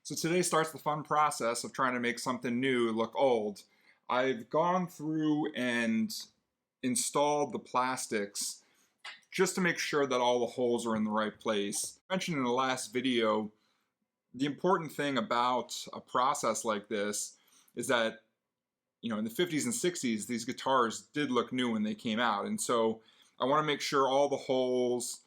So today starts the fun process of trying to make something new look old. I've gone through and installed the plastics just to make sure that all the holes are in the right place. I mentioned in the last video, the important thing about a process like this is that, you know, in the 50s and 60s, these guitars did look new when they came out. And so I want to make sure all the holes,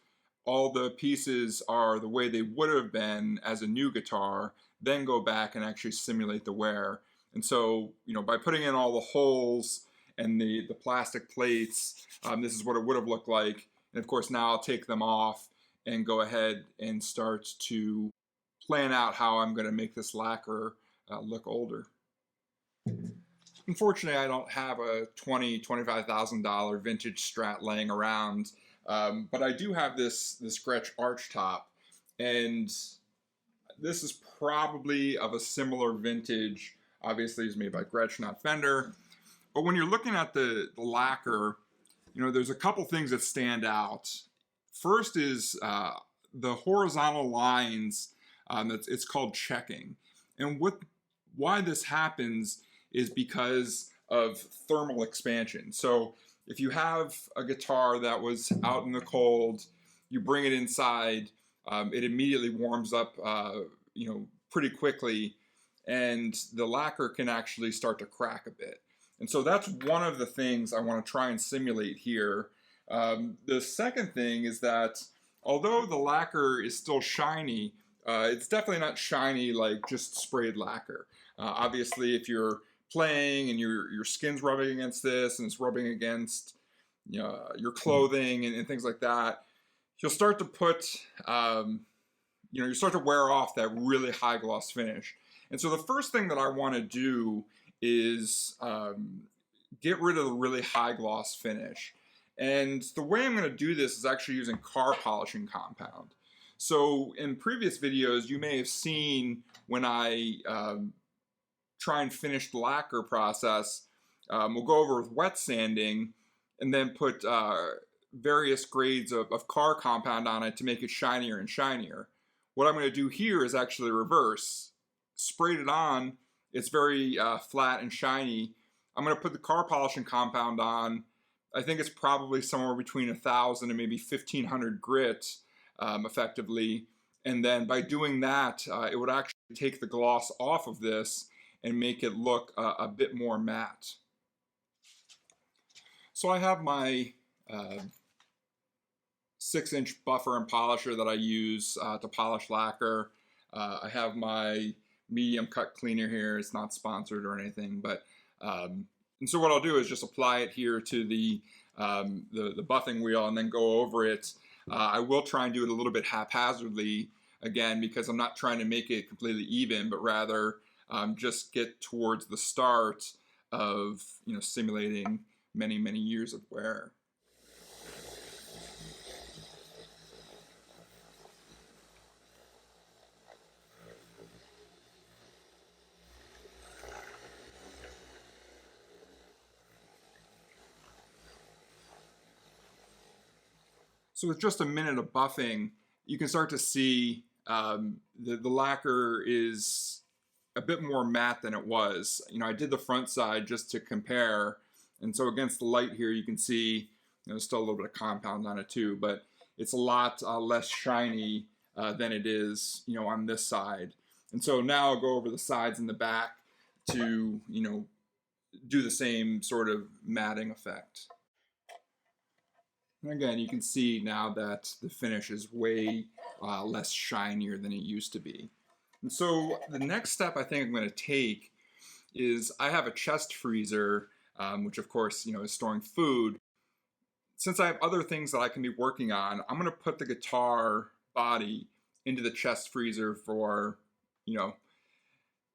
all the pieces are the way they would have been as a new guitar, then go back and actually simulate the wear. And so, you know, by putting in all the holes and the plastic plates, this is what it would have looked like. And of course, now I'll take them off and go ahead and start to plan out how I'm going to make this lacquer look older. Unfortunately, I don't have a $20,000, $25,000 vintage Strat laying around, but I do have this Gretsch arch top, and this is probably of a similar vintage. Obviously, it's made by Gretsch, not Fender. But when you're looking at the lacquer, you know, there's a couple things that stand out. First is the horizontal lines. It's called checking, and why this happens is because of thermal expansion. So if you have a guitar that was out in the cold, you bring it inside, it immediately warms up, you know, pretty quickly, and the lacquer can actually start to crack a bit. And so that's one of the things I want to try and simulate here. The second thing is that although the lacquer is still shiny, it's definitely not shiny like just sprayed lacquer. Obviously, if you're playing and your skin's rubbing against this and it's rubbing against, you know, your clothing and things like that, you'll start to put, you know, you start to wear off that really high gloss finish. And so the first thing that I want to do is get rid of the really high gloss finish. And the way I'm going to do this is actually using car polishing compound. So in previous videos, you may have seen when I try and finish the lacquer process, we'll go over with wet sanding and then put various grades of car compound on it to make it shinier and shinier. What I'm going to do here is actually reverse. Sprayed it on, it's very flat and shiny. I'm going to put the car polishing compound on. I think it's probably somewhere between 1,000 and maybe 1,500 grit effectively. And then by doing that, it would actually take the gloss off of this and make it look a bit more matte. So I have my 6-inch buffer and polisher that I use to polish lacquer. I have my medium cut cleaner here. It's not sponsored or anything, but and so what I'll do is just apply it here to the buffing wheel and then go over it. I will try and do it a little bit haphazardly again because I'm not trying to make it completely even, but rather just get towards the start of, you know, simulating many, many years of wear. So with just a minute of buffing, you can start to see the lacquer is a bit more matte than it was. You know, I did the front side just to compare, and so against the light here, you can see, you know, there's still a little bit of compound on it too, but it's a lot less shiny than it is, you know, on this side. And so now I'll go over the sides and the back to, you know, do the same sort of matting effect. And again, you can see now that the finish is way less shinier than it used to be. And so the next step I think I'm going to take is I have a chest freezer, which of course, you know, is storing food. Since I have other things that I can be working on, I'm going to put the guitar body into the chest freezer for, you know,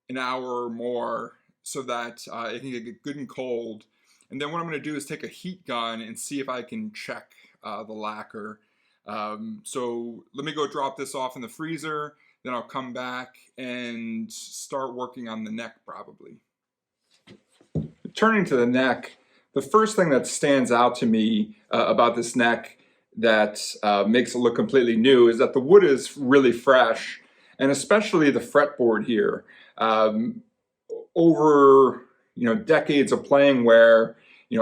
an hour or more so that it can get good and cold. And then what I'm going to do is take a heat gun and see if I can check the lacquer. So let me go drop this off in the freezer, then I'll come back and start working on the neck probably. Turning to the neck, the first thing that stands out to me about this neck that makes it look completely new is that the wood is really fresh. and especially the fretboard here. Over decades of playing where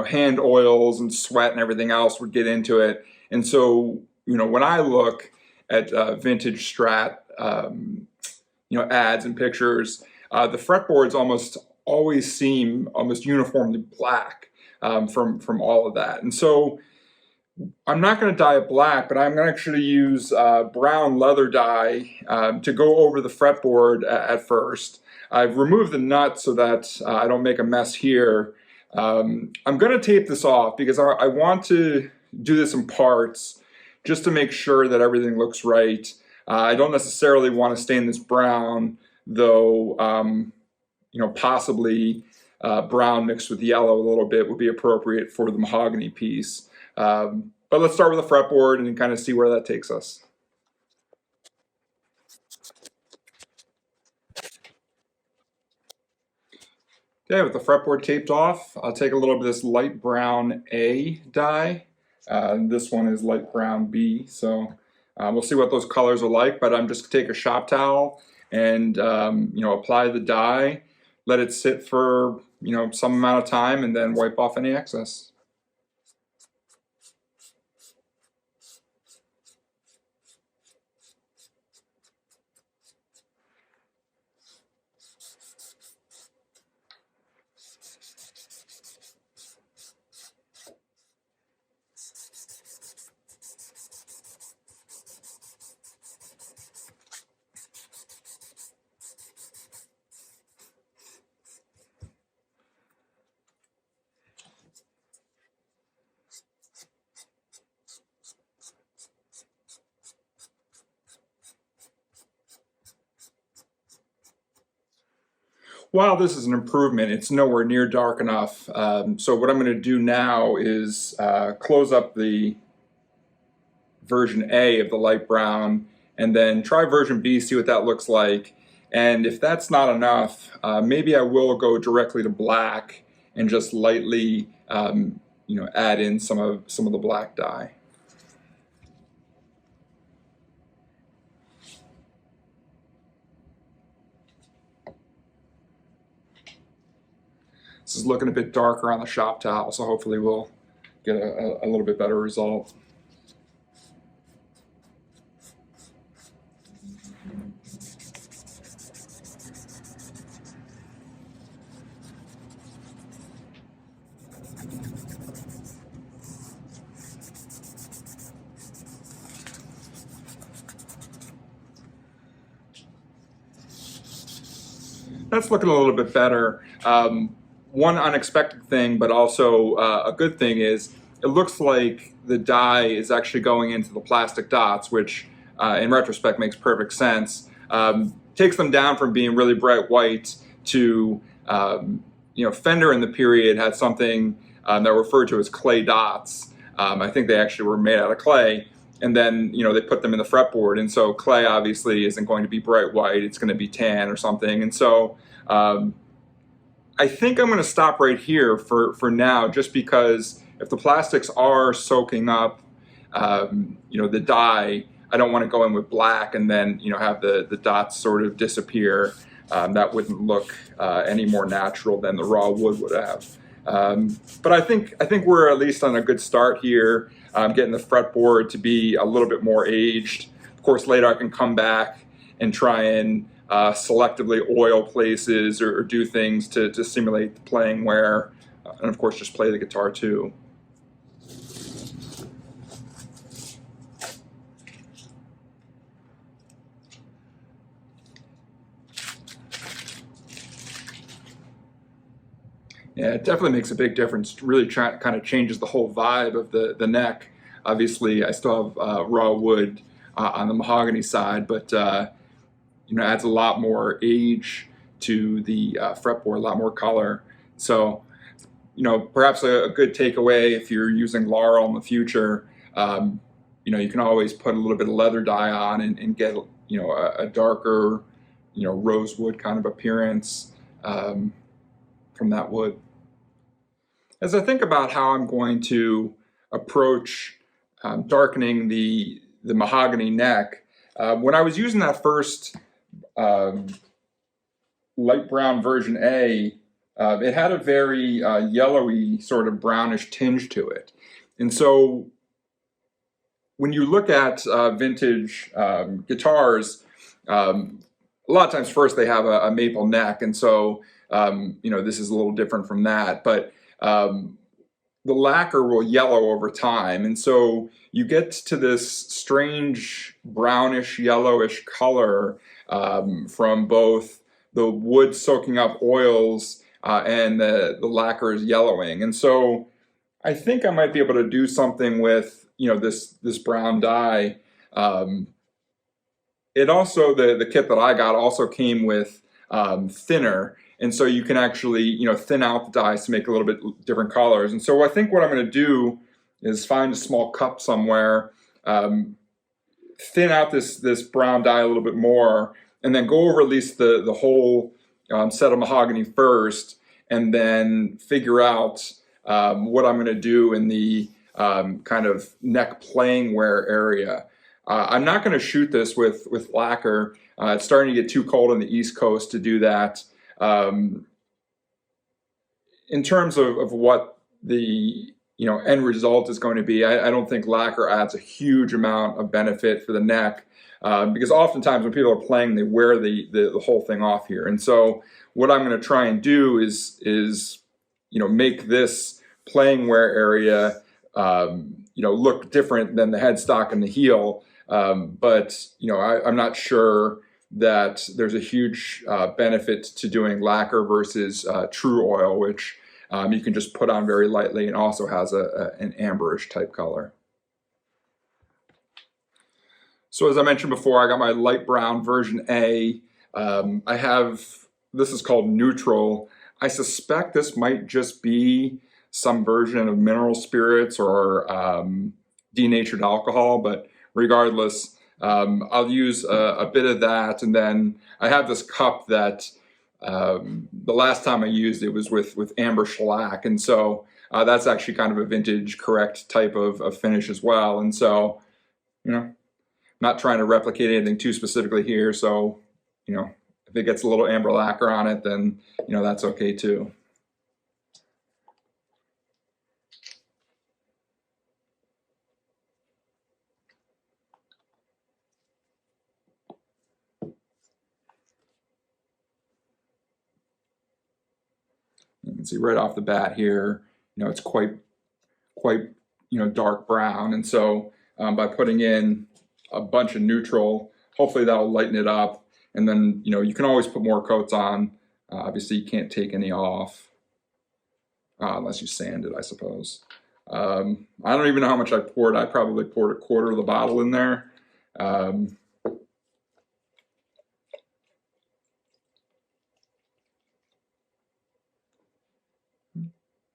hand oils and sweat and everything else would get into it, and so when I look at vintage Strat ads and pictures, the fretboards almost always seem almost uniformly black from all of that. And so I'm not going to dye it black, but I'm going to actually use brown leather dye to go over the fretboard at first. I've removed the nut so that I don't make a mess here. I'm going to tape this off because I want to do this in parts just to make sure that everything looks right. I don't necessarily want to stain this brown, though possibly brown mixed with yellow a little bit would be appropriate for the mahogany piece. But let's start with the fretboard and kind of see where that takes us. Okay, with the fretboard taped off, I'll take a little bit of this light brown A dye. This one is light brown B, so we'll see what those colors are like, but I'm just going to take a shop towel and apply the dye, let it sit for some amount of time, and then wipe off any excess. While this is an improvement, it's nowhere near dark enough. So what I'm going to do now is close up the version A of the light brown and then try version B, see what that looks like. And if that's not enough, maybe I will go directly to black and just lightly add in some of the black dye. This is looking a bit darker on the shop towel, so hopefully we'll get a little bit better result. That's looking a little bit better. One unexpected thing, but also a good thing, is it looks like the dye is actually going into the plastic dots, which in retrospect makes perfect sense. Takes them down from being really bright white to, Fender in the period had something that were referred to as clay dots. I think they actually were made out of clay, and then they put them in the fretboard, and so clay obviously isn't going to be bright white, it's going to be tan or something, and so I think I'm going to stop right here for now, just because if the plastics are soaking up, the dye, I don't want to go in with black and then, have the dots sort of disappear. That wouldn't look any more natural than the raw wood would have. But I think we're at least on a good start here, getting the fretboard to be a little bit more aged. Of course, later I can come back and try and selectively oil places or do things to simulate the playing wear, and of course just play the guitar too. Yeah, it definitely makes a big difference. It really kind of changes the whole vibe of the neck. Obviously, I still have raw wood on the mahogany side, but adds a lot more age to the fretboard, a lot more color. So, perhaps a good takeaway if you're using laurel in the future, you can always put a little bit of leather dye on and get, a darker, rosewood kind of appearance from that wood. As I think about how I'm going to approach darkening the mahogany neck, when I was using that first light brown version A, it had a very yellowy sort of brownish tinge to it. And so when you look at vintage guitars, a lot of times first they have a maple neck, and so this is a little different from that, but the lacquer will yellow over time, and so you get to this strange brownish yellowish color from both the wood soaking up oils and the lacquer is yellowing. And so I think I might be able to do something with this brown dye. It also, the kit that I got also came with thinner, and so you can actually thin out the dyes to make a little bit different colors. And so I think what I'm going to do is find a small cup somewhere, thin out this brown dye a little bit more, and then go over at least the whole set of mahogany first, and then figure out what I'm going to do in the kind of neck playing wear area. I'm not going to shoot this with lacquer. It's starting to get too cold on the East Coast to do that. In terms of what the end result is going to be, I don't think lacquer adds a huge amount of benefit for the neck, because oftentimes when people are playing, they wear the whole thing off here. And so what I'm going to try and do is make this playing wear area look different than the headstock and the heel. But I'm not sure that there's a huge benefit to doing lacquer versus Tru-Oil, which you can just put on very lightly and also has an amberish type color. So as I mentioned before, I got my light brown version A. This is called neutral. I suspect this might just be some version of mineral spirits or denatured alcohol, but regardless, I'll use a bit of that. And then I have this cup that the last time I used it was with amber shellac, and so that's actually kind of a vintage correct type of finish as well. And so not trying to replicate anything too specifically here, so if it gets a little amber lacquer on it, then that's okay too. You can see right off the bat here, it's quite dark brown, and so by putting in a bunch of neutral, hopefully that'll lighten it up. And then you can always put more coats on. Obviously, you can't take any off unless you sand it, I suppose. I don't even know how much I poured. I probably poured a quarter of the bottle in there.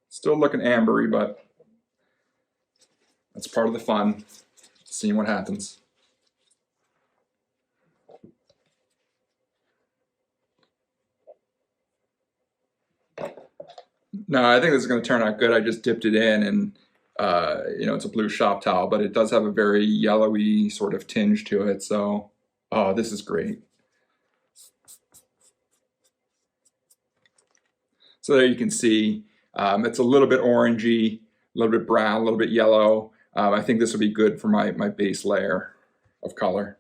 Still looking ambery, but that's part of the fun, seeing what happens. No, I think this is going to turn out good. I just dipped it in, and it's a blue shop towel, but it does have a very yellowy sort of tinge to it. So, oh, this is great. So there you can see it's a little bit orangey, a little bit brown, a little bit yellow. I think this will be good for my base layer of color.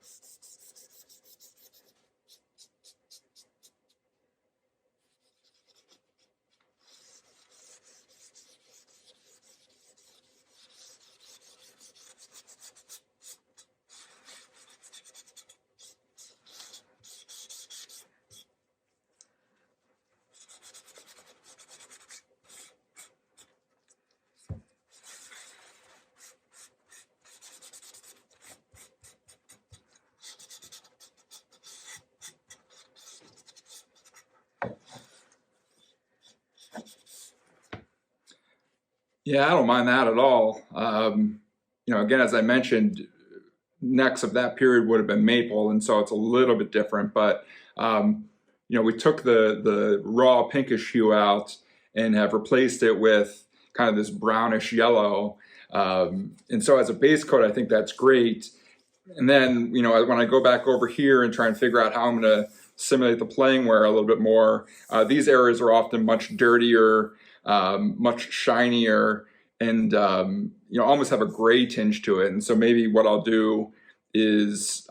Yeah, I don't mind that at all. Again, as I mentioned, necks of that period would have been maple, and so it's a little bit different. But we took the raw pinkish hue out and have replaced it with kind of this brownish yellow. And so as a base coat, I think that's great. And then when I go back over here and try and figure out how I'm going to simulate the playing wear a little bit more. These areas are often much dirtier, much shinier, and almost have a gray tinge to it. And so maybe what I'll do is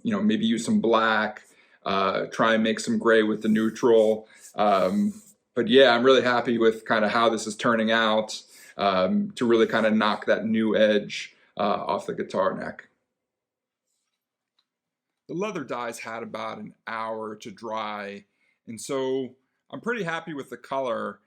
maybe use some black, try and make some gray with the neutral. But yeah, I'm really happy with kind of how this is turning out, to really kind of knock that new edge off the guitar neck. The leather dyes had about an hour to dry, and so I'm pretty happy with the color.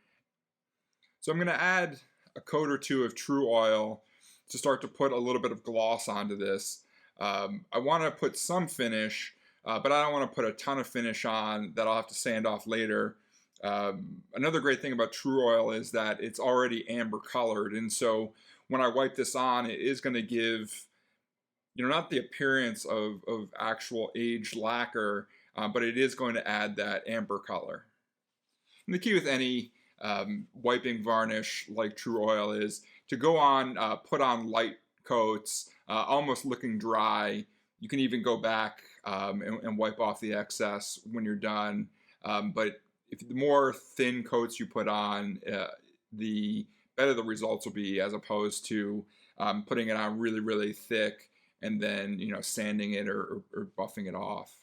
So I'm going to add a coat or two of Tru-Oil to start to put a little bit of gloss onto this. I want to put some finish, but I don't want to put a ton of finish on that I'll have to sand off later. Another great thing about Tru-Oil is that it's already amber colored, and so when I wipe this on, it is going to give, not the appearance of actual aged lacquer, but it is going to add that amber color. And the key with any wiping varnish like Tru-Oil is to go on, put on light coats, almost looking dry. You can even go back and wipe off the excess when you're done. But if the more thin coats you put on, the better the results will be, as opposed to putting it on really, really thick and then sanding it or buffing it off.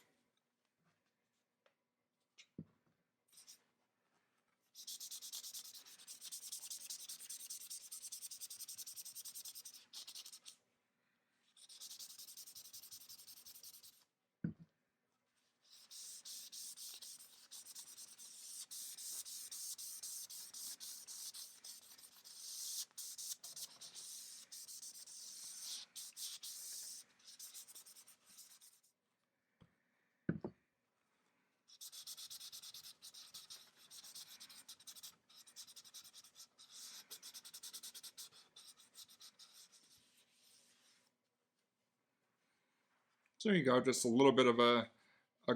So there you go, just a little bit of a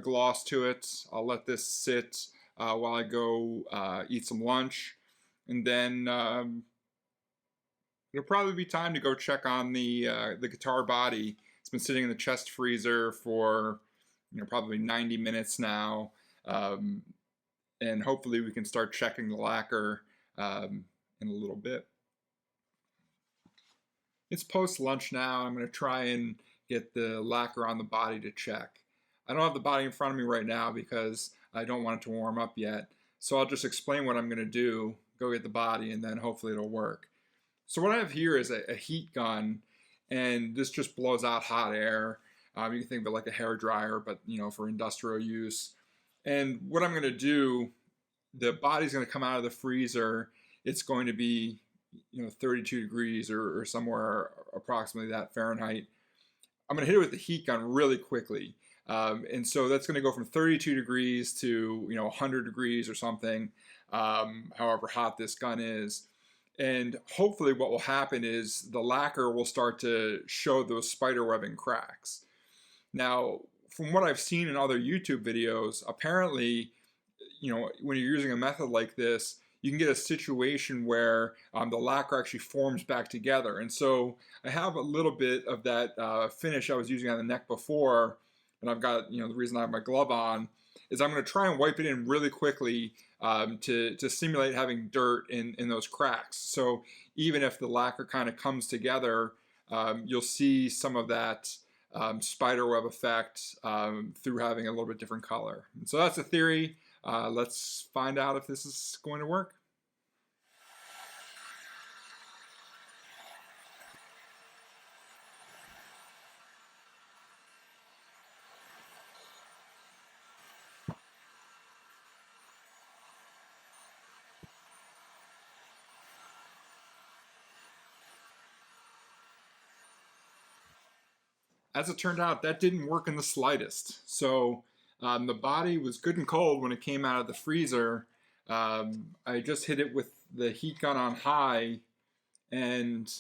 gloss to it. I'll let this sit while I go eat some lunch, and then it'll probably be time to go check on the guitar body. It's been sitting in the chest freezer for probably 90 minutes now, and hopefully we can start checking the lacquer in a little bit. It's post lunch now. I'm going to try and get the lacquer on the body to check. I don't have the body in front of me right now because I don't want it to warm up yet. So I'll just explain what I'm going to do, go get the body, and then hopefully it'll work. So what I have here is a heat gun, and this just blows out hot air. You can think of it like a hair dryer, but for industrial use. And what I'm going to do, the body's going to come out of the freezer. It's going to be 32 degrees or somewhere approximately that Fahrenheit. I'm going to hit it with the heat gun really quickly. And so that's going to go from 32 degrees to 100 degrees or something, however hot this gun is. And hopefully what will happen is the lacquer will start to show those spider webbing cracks. Now, from what I've seen in other YouTube videos, apparently, when you're using a method like this, you can get a situation where the lacquer actually forms back together. And so I have a little bit of that finish I was using on the neck before, and I've got, the reason I have my glove on is I'm going to try and wipe it in really quickly to simulate having dirt in those cracks. So even if the lacquer kind of comes together, you'll see some of that spiderweb effect through having a little bit different color. And so that's the theory. Let's find out if this is going to work. As it turned out, that didn't work in the slightest. So the body was good and cold when it came out of the freezer. I just hit it with the heat gun on high, and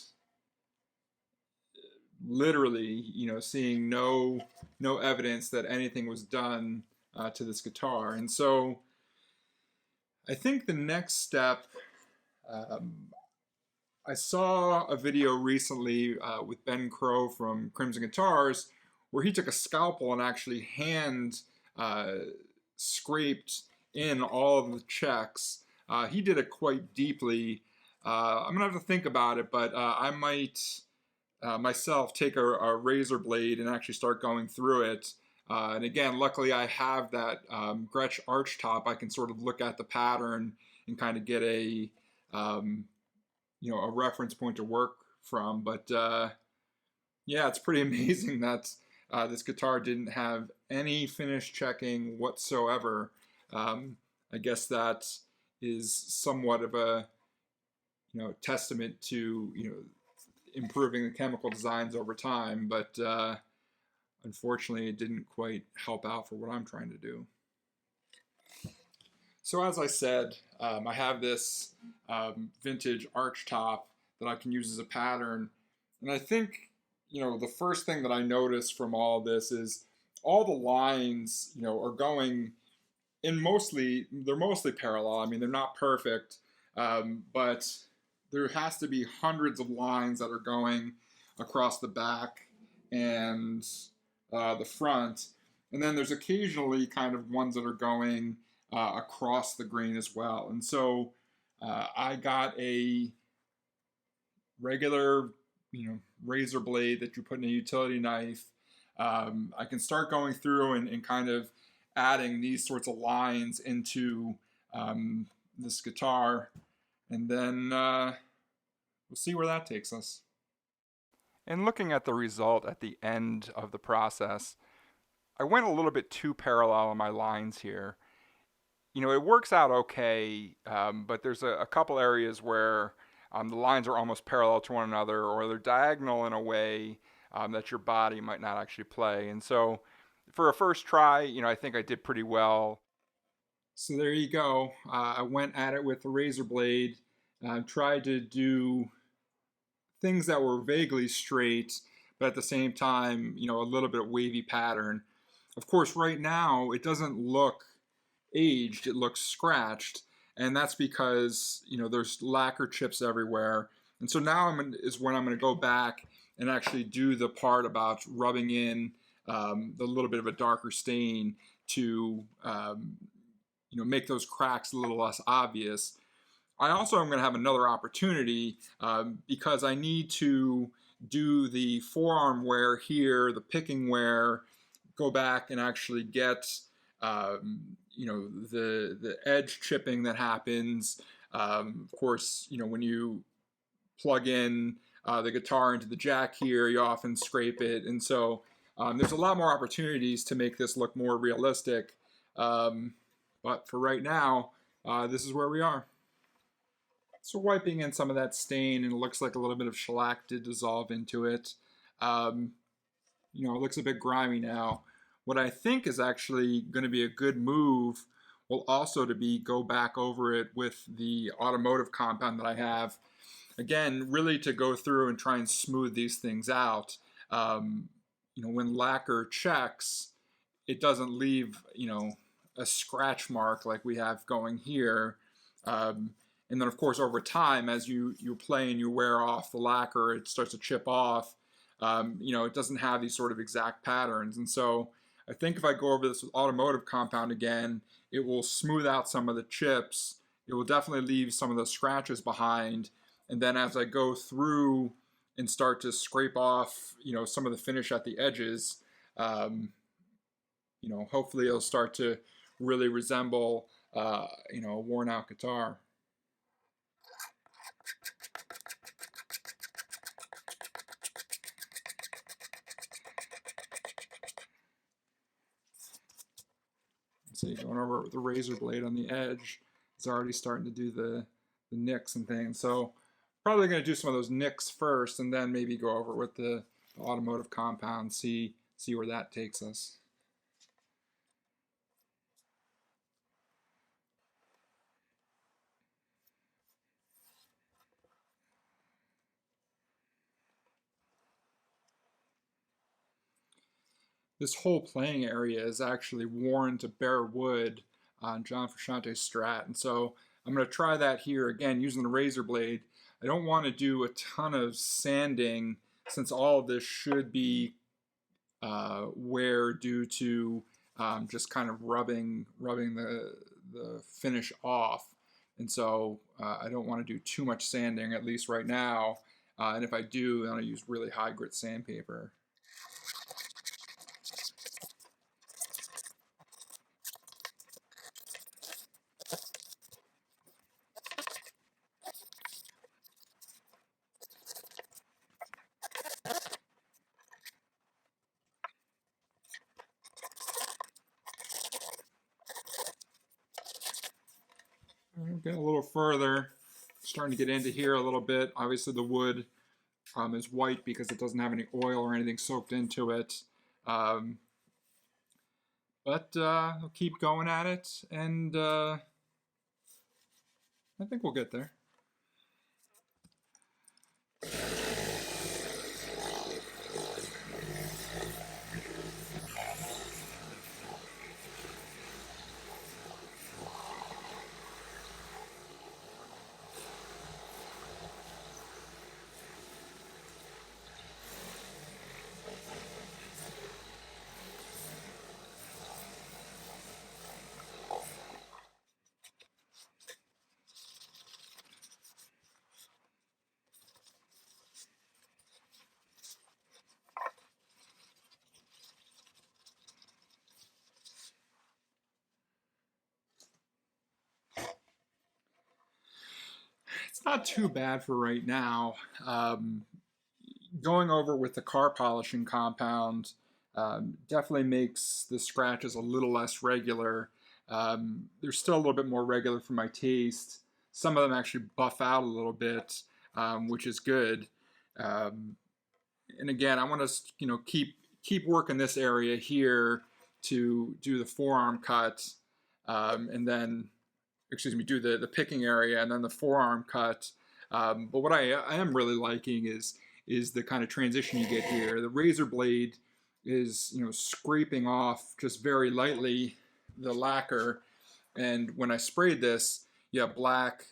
literally, seeing no evidence that anything was done to this guitar. And so I think the next step, I saw a video recently with Crowe from Crimson Guitars where he took a scalpel and actually hand scraped in all of the checks. He did it quite deeply. I'm gonna have to think about it, but I might myself take a razor blade and actually start going through it. And again, luckily I have that Gretsch arch top. I can sort of look at the pattern and kind of get a you know, a reference point to work from. But yeah, it's pretty amazing that this guitar didn't have any finish checking whatsoever. I guess that is somewhat of a, you know, testament to, you know, improving the chemical designs over time, but unfortunately it didn't quite help out for what I'm trying to do. So as I said, I have this vintage arch top that I can use as a pattern, and I think, you know, the first thing that I noticed from all this is all the lines, you know, are going in they're mostly parallel. I mean, they're not perfect, but there has to be hundreds of lines that are going across the back and the front. And then there's occasionally kind of ones that are going across the grain as well. And so I got a regular, you know, razor blade that you put in a utility knife. I can start going through and kind of adding these sorts of lines into this guitar, and then we'll see where that takes us. And looking at the result at the end of the process, I went a little bit too parallel on my lines here. You know, it works out okay, but there's a couple areas where the lines are almost parallel to one another, or they're diagonal in a way that your body might not actually play. And so for a first try, you know, I think I did pretty well. So there you go. I went at it with the razor blade, tried to do things that were vaguely straight, but at the same time, you know, a little bit of wavy pattern. Of course, right now, it doesn't look aged, it looks scratched, and that's because, you know, there's lacquer chips everywhere. And so now is when I'm going to go back and actually do the part about rubbing in the little bit of a darker stain to you know, make those cracks a little less obvious. I also am going to have another opportunity because I need to do the forearm wear here, the picking wear, go back and actually get you know, the edge chipping that happens. Of course, you know, when you plug in the guitar into the jack here, you often scrape it, and so there's a lot more opportunities to make this look more realistic. But for right now, this is where we are. So wiping in some of that stain, and it looks like a little bit of shellac did dissolve into it. You know, it looks a bit grimy now. What I think is actually going to be a good move will also to be go back over it with the automotive compound that I have. Again, really to go through and try and smooth these things out. You know, when lacquer checks, it doesn't leave, you know, a scratch mark like we have going here. And then, of course, over time, as you play and you wear off the lacquer, it starts to chip off. You know, it doesn't have these sort of exact patterns. And so I think if I go over this with automotive compound again, it will smooth out some of the chips. It will definitely leave some of the scratches behind. And then as I go through and start to scrape off, you know, some of the finish at the edges, you know, hopefully it'll start to really resemble, you know, a worn out guitar. So you're going over it with the razor blade on the edge. It's already starting to do the nicks and things. So probably going to do some of those nicks first, and then maybe go over with the automotive compound, see where that takes us. This whole playing area is actually worn to bare wood on John Frusciante's Strat, and so I'm going to try that here again using the razor blade. I don't want to do a ton of sanding since all of this should be wear due to just kind of rubbing the finish off. And so I don't want to do too much sanding, at least right now. And if I do, then I'll use really high grit sandpaper. Getting a little further, starting to get into here a little bit. Obviously the wood is white because it doesn't have any oil or anything soaked into it. But I'll keep going at it, and I think we'll get there. It's not too bad for right now. Going over with the car polishing compound definitely makes the scratches a little less regular. They're still a little bit more regular for my taste. Some of them actually buff out a little bit, which is good. And again, I want to keep working this area here to do the forearm cut, and then, excuse me, do the picking area and then the forearm cut. But what I am really liking is the kind of transition you get here. The razor blade is scraping off just very lightly the lacquer, and when I sprayed this, you have black,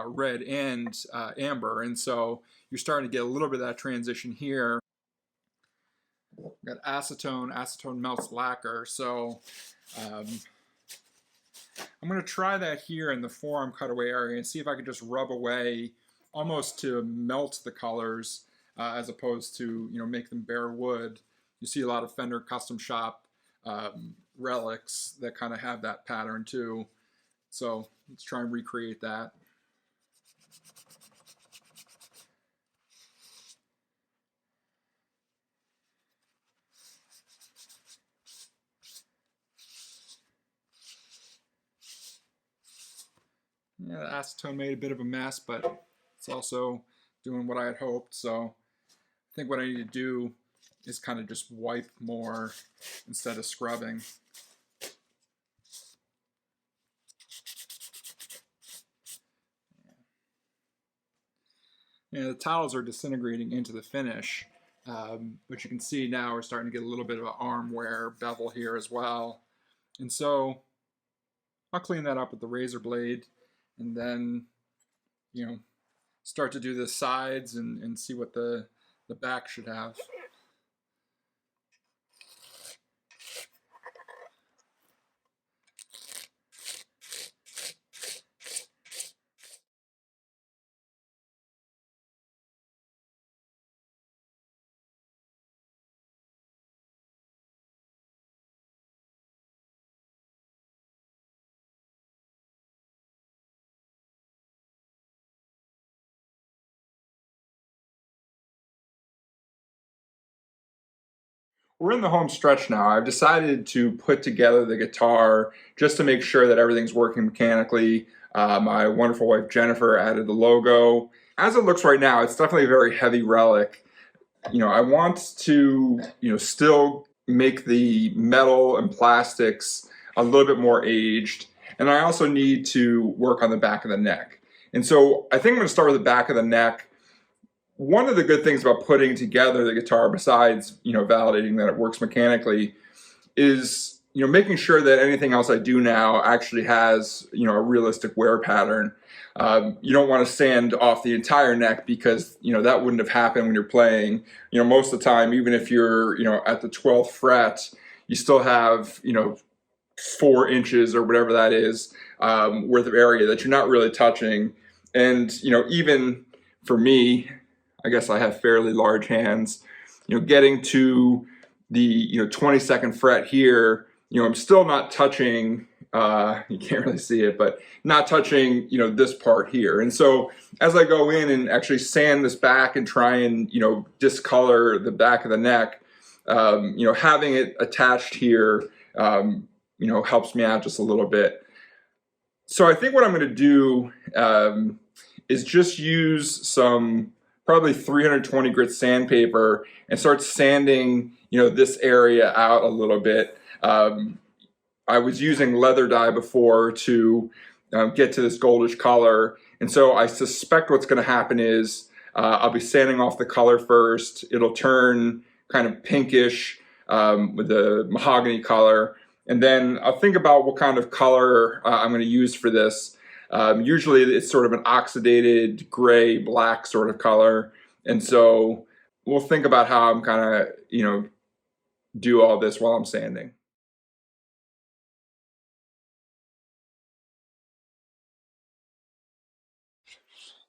red, and amber, and so you're starting to get a little bit of that transition here. Got acetone melts lacquer, so I'm going to try that here in the forearm cutaway area and see if I can just rub away almost to melt the colors as opposed to make them bare wood. You see a lot of Fender Custom Shop relics that kind of have that pattern too. So let's try and recreate that. Yeah, the acetone made a bit of a mess, but it's also doing what I had hoped. So I think what I need to do is kind of just wipe more instead of scrubbing. Yeah, the towels are disintegrating into the finish, but you can see now we're starting to get a little bit of an arm wear bevel here as well. And so I'll clean that up with the razor blade, and then start to do the sides and see what the back should have. We're in the home stretch now. I've decided to put together the guitar just to make sure that everything's working mechanically. My wonderful wife Jennifer added the logo. As it looks right now, it's definitely a very heavy relic. I want to still make the metal and plastics a little bit more aged, and I also need to work on the back of the neck. And so I think I'm going to start with the back of the neck. One of the good things about putting together the guitar, besides validating that it works mechanically, is making sure that anything else I do now actually has a realistic wear pattern. You don't want to sand off the entire neck because that wouldn't have happened when you're playing. Most of the time, even if you're at the 12th fret, you still have 4 inches or whatever that is worth of area that you're not really touching. And even for me, I guess I have fairly large hands. Getting to the 22nd fret here, I'm still not touching. You can't really see it, but not touching this part here. And so as I go in and actually sand this back and try and discolor the back of the neck, having it attached here helps me out just a little bit. So I think what I'm going to do is just use some probably 320 grit sandpaper and start sanding this area out a little bit. I was using leather dye before to get to this goldish color, and so I suspect what's going to happen is I'll be sanding off the color first. It'll turn kind of pinkish with the mahogany color, and then I'll think about what kind of color I'm going to use for this. Usually it's sort of an oxidated gray black sort of color, and so we'll think about how I'm kind of do all this while I'm sanding.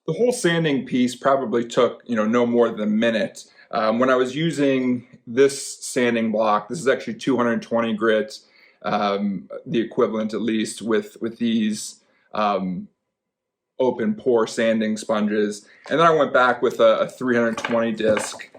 The whole sanding piece probably took no more than a minute. When I was using this sanding block, this is actually 220 grit, the equivalent at least with these open pore sanding sponges, and then I went back with a 320 disc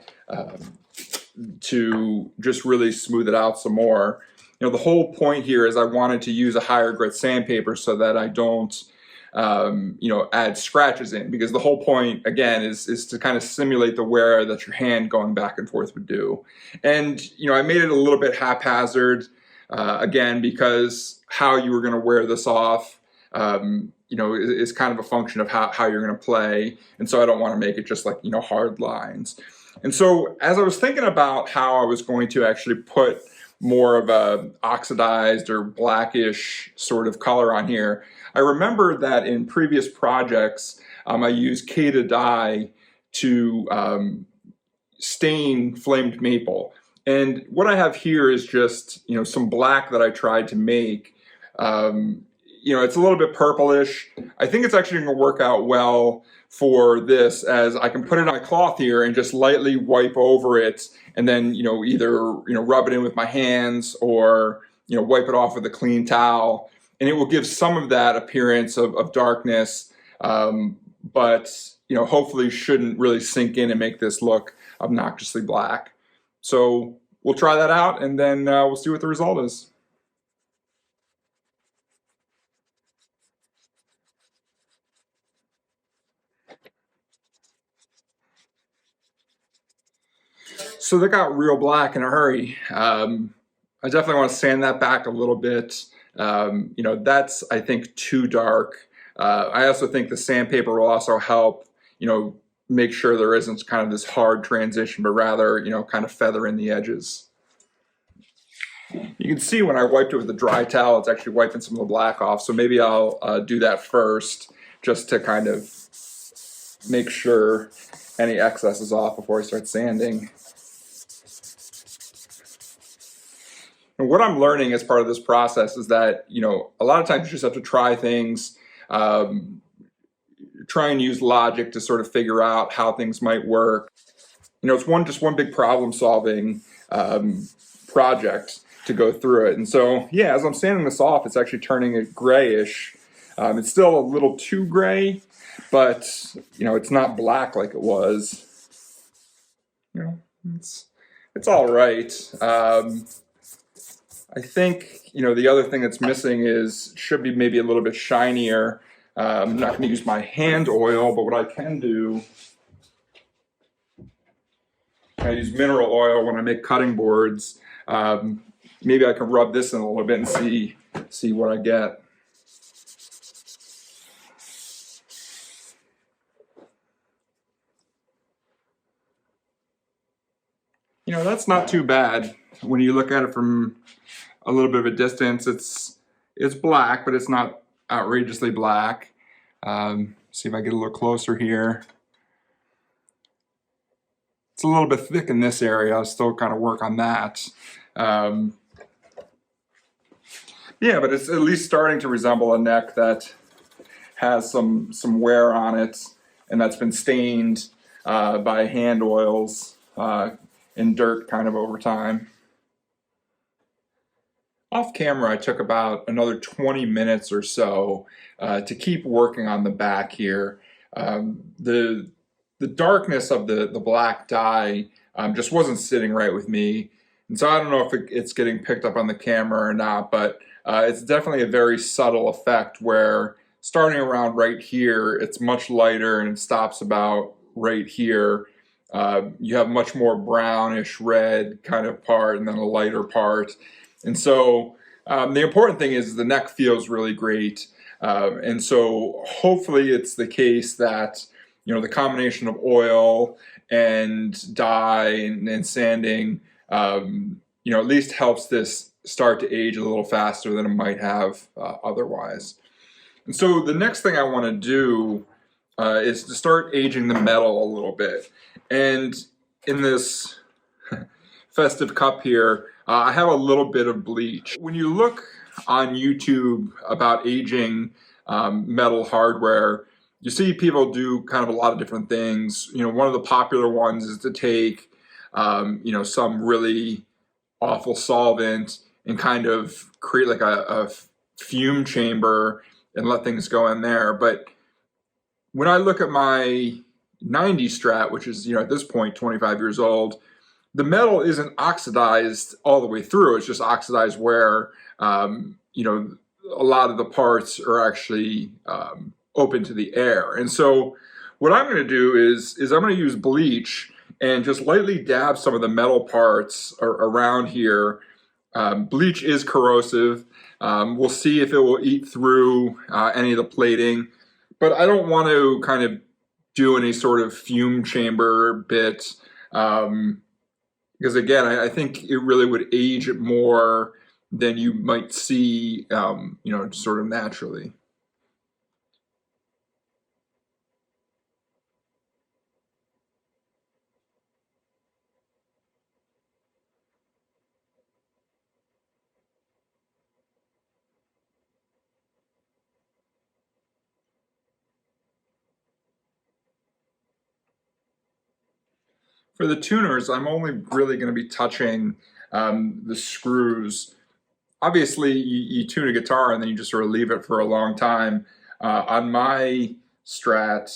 to just really smooth it out some more. The whole point here is I wanted to use a higher grit sandpaper so that I don't add scratches in, because the whole point again is to kind of simulate the wear that your hand going back and forth would do. And I made it a little bit haphazard again, because how you were going to wear this off is kind of a function of how you're going to play, and so I don't want to make it just like hard lines. And so as I was thinking about how I was going to actually put more of a oxidized or blackish sort of color on here, I remember that in previous projects I used Keda dye to stain flamed maple. And what I have here is just some black that I tried to make. It's a little bit purplish. I think it's actually going to work out well for this, as I can put it on a cloth here and just lightly wipe over it, and then either rub it in with my hands or wipe it off with a clean towel, and it will give some of that appearance of darkness, but hopefully shouldn't really sink in and make this look obnoxiously black. So we'll try that out, and then we'll see what the result is. So they got real black in a hurry. I definitely want to sand that back a little bit. That's, I think, too dark. I also think the sandpaper will also help, make sure there isn't kind of this hard transition, but rather, kind of feather in the edges. You can see when I wiped it with a dry towel, it's actually wiping some of the black off. So maybe I'll do that first, just to kind of make sure any excess is off before I start sanding. And what I'm learning as part of this process is that, a lot of times you just have to try things, try and use logic to sort of figure out how things might work. It's just one big problem solving project to go through it. And so, yeah, as I'm sanding this off, it's actually turning it grayish. It's still a little too gray, but, it's not black like it was. It's all right. I think, the other thing that's missing should be maybe a little bit shinier. I'm not going to use my hand oil, but what I can do, I use mineral oil when I make cutting boards. Maybe I can rub this in a little bit and see what I get. That's not too bad when you look at it from a little bit of a distance. It's black, but it's not outrageously black. See if I get a little closer here. It's a little bit thick in this area. I'll still kind of work on that. Yeah, but it's at least starting to resemble a neck that has some wear on it, and that's been stained by hand oils and dirt kind of over time. Off camera, I took about another 20 minutes or so to keep working on the back here. The darkness of the black dye just wasn't sitting right with me, and so I don't know if it's getting picked up on the camera or not, but it's definitely a very subtle effect where starting around right here, it's much lighter and it stops about right here. You have much more brownish red kind of part and then a lighter part. And so the important thing is the neck feels really great. And so hopefully it's the case that, you know, the combination of oil and dye and sanding, you know, at least helps this start to age a little faster than it might have otherwise. And so the next thing I want to do is to start aging the metal a little bit. And in this festive cup here, I have a little bit of bleach. When you look on YouTube about aging metal hardware, you see people do kind of a lot of different things. You know, one of the popular ones is to take, you know, some really awful solvent and kind of create like a fume chamber and let things go in there. But when I look at my 90 Strat, which is, you know, at this point 25 years old, the metal isn't oxidized all the way through. It's just oxidized where, you know, a lot of the parts are actually open to the air. And so what I'm going to do is I'm going to use bleach and just lightly dab some of the metal parts around here. Bleach is corrosive. We'll see if it will eat through any of the plating, but I don't want to kind of do any sort of fume chamber bit. Because again, I think it really would age it more than you might see, you know, sort of naturally. For the tuners, I'm only really going to be touching the screws. Obviously, you tune a guitar and then you just sort of leave it for a long time. On my Strat,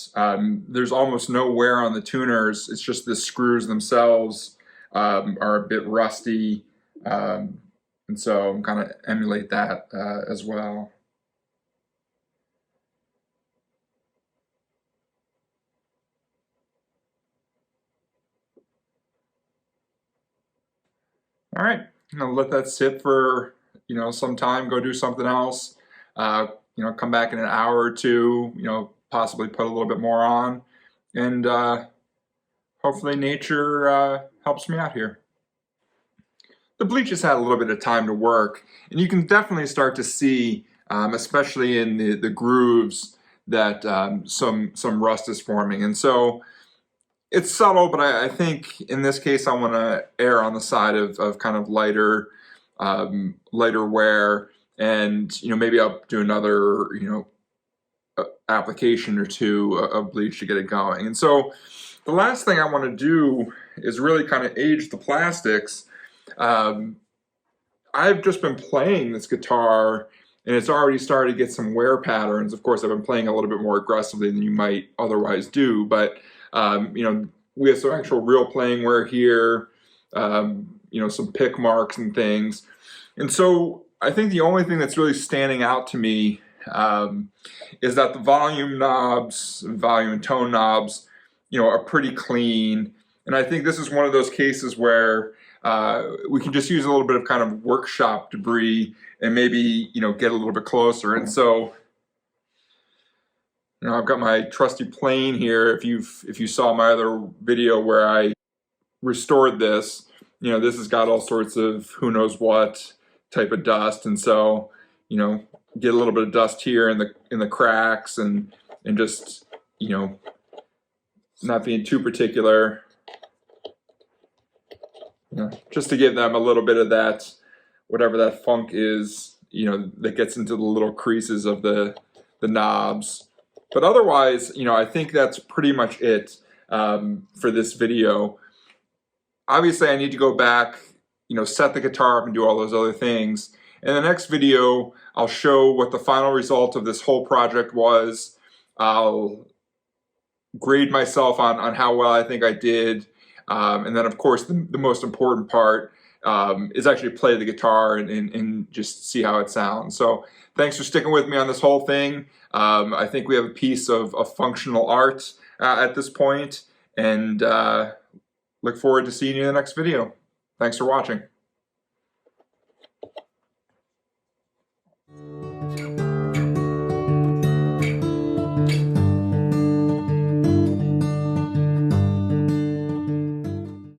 there's almost no wear on the tuners. It's just the screws themselves are a bit rusty. And so I'm kind of emulate that as well. All right, I'm gonna let that sit for, you know, some time, go do something else. You know, come back in an hour or two, you know, possibly put a little bit more on, and hopefully nature helps me out here. The bleach has had a little bit of time to work, and you can definitely start to see, especially in the grooves, that some rust is forming. And so it's subtle, but I think in this case I want to err on the side of kind of lighter wear, and you know, maybe I'll do another, you know, application or two of bleach to get it going. And so the last thing I want to do is really kind of age the plastics. I've just been playing this guitar and it's already started to get some wear patterns. Of course, I've been playing a little bit more aggressively than you might otherwise do, but you know, we have some actual real playing wear here, you know, some pick marks and things. And so I think the only thing that's really standing out to me is that the volume knobs, volume and tone knobs, you know, are pretty clean. And I think this is one of those cases where we can just use a little bit of kind of workshop debris and maybe, you know, get a little bit closer. And so, you know, I've got my trusty plane here. If you saw my other video where I restored this, you know, this has got all sorts of who knows what type of dust, and so, you know, get a little bit of dust here in the cracks, and just, you know, not being too particular, you know, just to give them a little bit of that, whatever that funk is you know, that gets into the little creases of the knobs. But otherwise, you know, I think that's pretty much it for this video. Obviously, I need to go back, you know, set the guitar up and do all those other things. In the next video, I'll show what the final result of this whole project was. I'll grade myself on how well I think I did. And then, of course, the most important part is actually play the guitar and just see how it sounds. So thanks for sticking with me on this whole thing. I think we have a piece of functional art at this point, and look forward to seeing you in the next video. Thanks for watching.